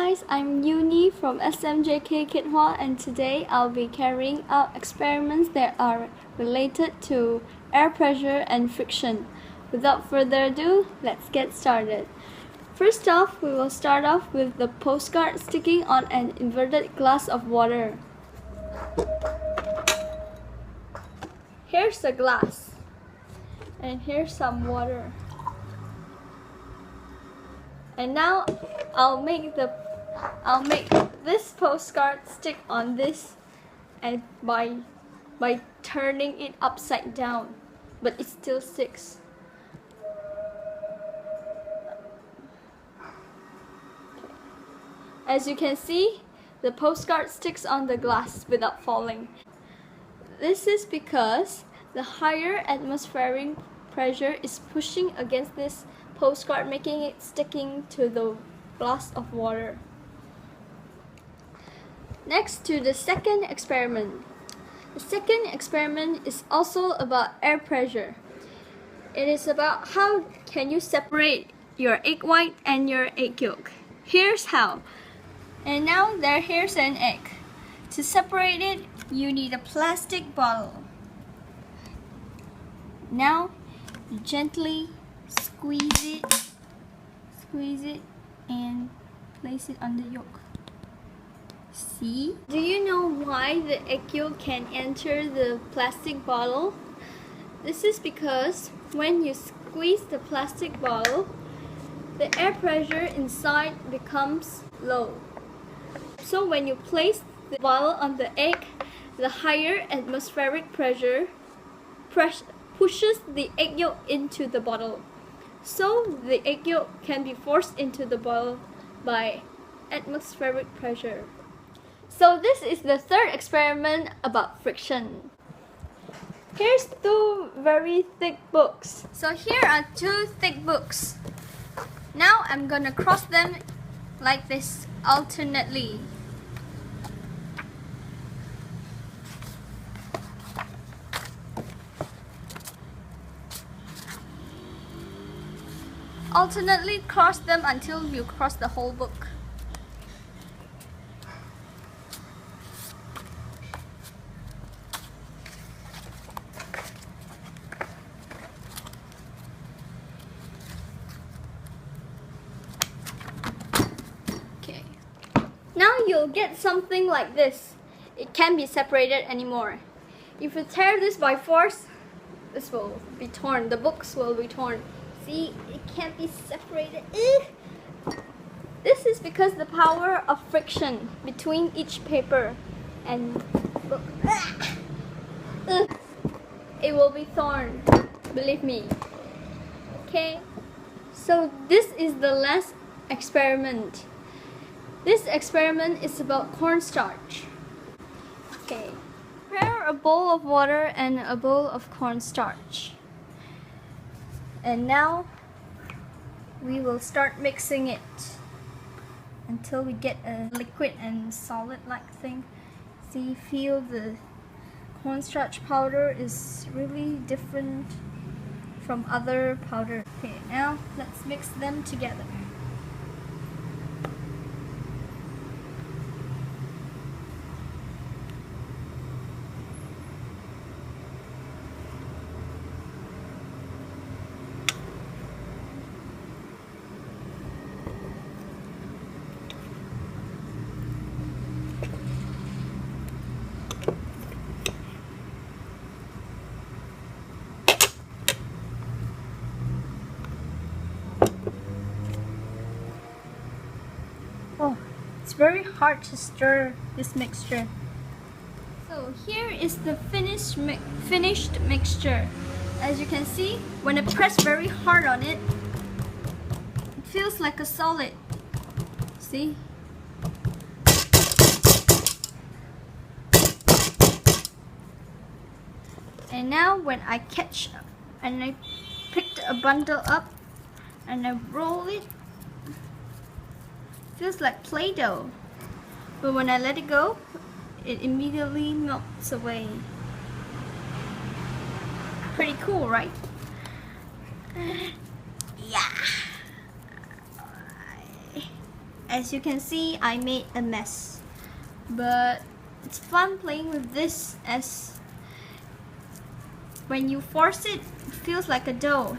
guys, I'm Uni from Smjk Keat, and today I'll be carrying out experiments that are related to air pressure and friction. Without further ado, let's get started. First off, we will start off with the postcard sticking on an inverted glass of water. Here's the glass, and here's some water. And now I'll make this postcard stick on this, and by turning it upside down, but it still sticks. As you can see, the postcard sticks on the glass without falling. This is because the higher atmospheric pressure is pushing against this postcard, making it sticking to the glass of water. Next to the second experiment. The second experiment is also about air pressure. It is about how can you separate your egg white and your egg yolk. Here's how. And now here's an egg. To separate it, you need a plastic bottle. Now you gently squeeze it and place it on the yolk. See? Do you know why the egg yolk can enter the plastic bottle? This is because when you squeeze the plastic bottle, the air pressure inside becomes low. So when you place the bottle on the egg, the higher atmospheric pressure pushes the egg yolk into the bottle. So the egg yolk can be forced into the bottle by atmospheric pressure. So this is the third experiment about friction. Here's two very thick books. So here are two thick books. Now I'm gonna cross them like this alternately. Alternately cross them until you cross the whole book. Okay. Now you'll get something like this. It can't be separated anymore. If you tear this by force, this will be torn. The books will be torn. See, it can't be separated. This is because the power of friction between each paper and book. It will be torn, believe me. Okay, so this is the last experiment. This experiment is about cornstarch. Okay, prepare a bowl of water and a bowl of cornstarch. And now we will start mixing it until we get a liquid and solid like thing. See, feel the cornstarch powder is really different from other powder. Okay, now let's mix them together. Oh, it's very hard to stir this mixture. So here is the finished mixture. As you can see, when I press very hard on it, it feels like a solid. See? And now when I catch and I picked a bundle up and I roll it, feels like Play-Doh, but when I let it go, it immediately melts away. Pretty cool, right? Yeah. As you can see, I made a mess. But it's fun playing with this, as when you force it, it feels like a dough.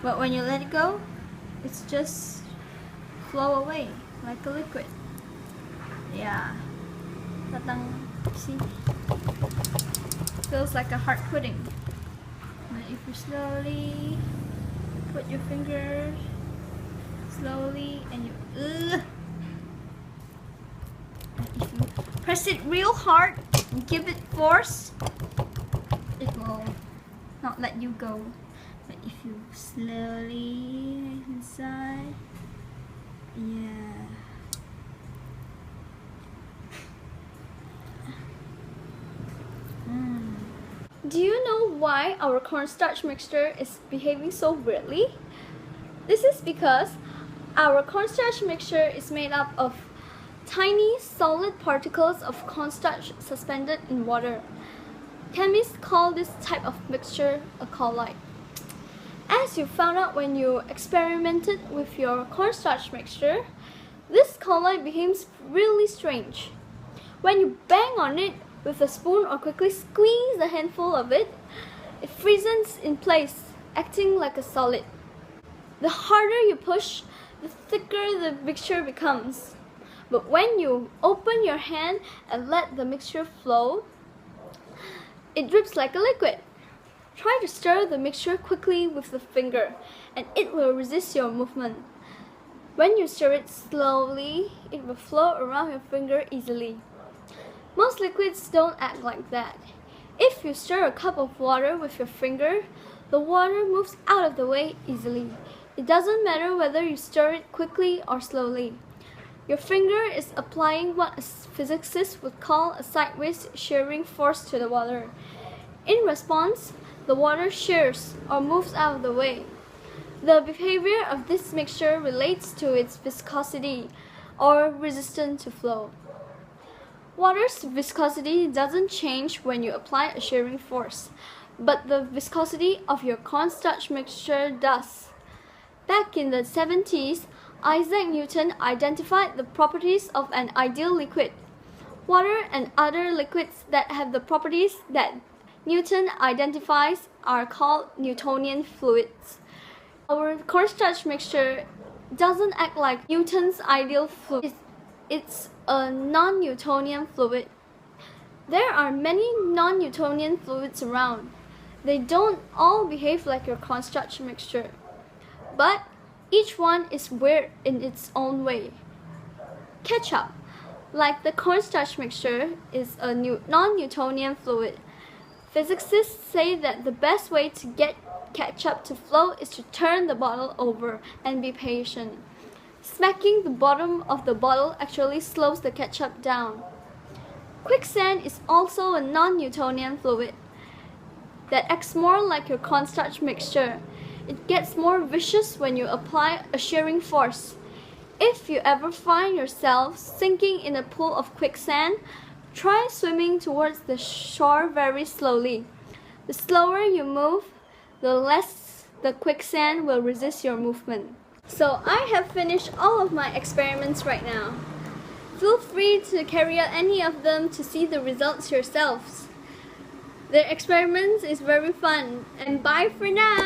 But when you let it go, it's just flow away like a liquid. Yeah. See? Feels like a hard pudding. But if you slowly put your fingers slowly and you if you press it real hard and give it force, it will not let you go. But if you slowly inside, yeah. Do you know why our cornstarch mixture is behaving so weirdly? This is because our cornstarch mixture is made up of tiny solid particles of cornstarch suspended in water. Chemists call this type of mixture a colloid. As you found out when you experimented with your cornstarch mixture, this colloid behaves really strange. When you bang on it with a spoon or quickly squeeze a handful of it, it freezes in place, acting like a solid. The harder you push, the thicker the mixture becomes. But when you open your hand and let the mixture flow, it drips like a liquid. Try to stir the mixture quickly with the finger, and it will resist your movement. When you stir it slowly, it will flow around your finger easily. Most liquids don't act like that. If you stir a cup of water with your finger, the water moves out of the way easily. It doesn't matter whether you stir it quickly or slowly. Your finger is applying what a physicist would call a sideways shearing force to the water. In response, the water shears or moves out of the way. The behavior of this mixture relates to its viscosity or resistance to flow. Water's viscosity doesn't change when you apply a shearing force, but the viscosity of your cornstarch mixture does. Back in the 70s, Isaac Newton identified the properties of an ideal liquid. Water and other liquids that have the properties that Newton identifies are called Newtonian fluids. Our cornstarch mixture doesn't act like Newton's ideal fluid. It's a non-Newtonian fluid. There are many non-Newtonian fluids around. They don't all behave like your cornstarch mixture, but each one is weird in its own way. Ketchup, like the cornstarch mixture, is a non-Newtonian fluid. Physicists say that the best way to get ketchup to flow is to turn the bottle over and be patient. Smacking the bottom of the bottle actually slows the ketchup down. Quicksand is also a non-Newtonian fluid that acts more like your cornstarch mixture. It gets more vicious when you apply a shearing force. If you ever find yourself sinking in a pool of quicksand, try swimming towards the shore very slowly. The slower you move, the less the quicksand will resist your movement. So I have finished all of my experiments right now. Feel free to carry out any of them to see the results yourselves. The experiments is very fun, and bye for now!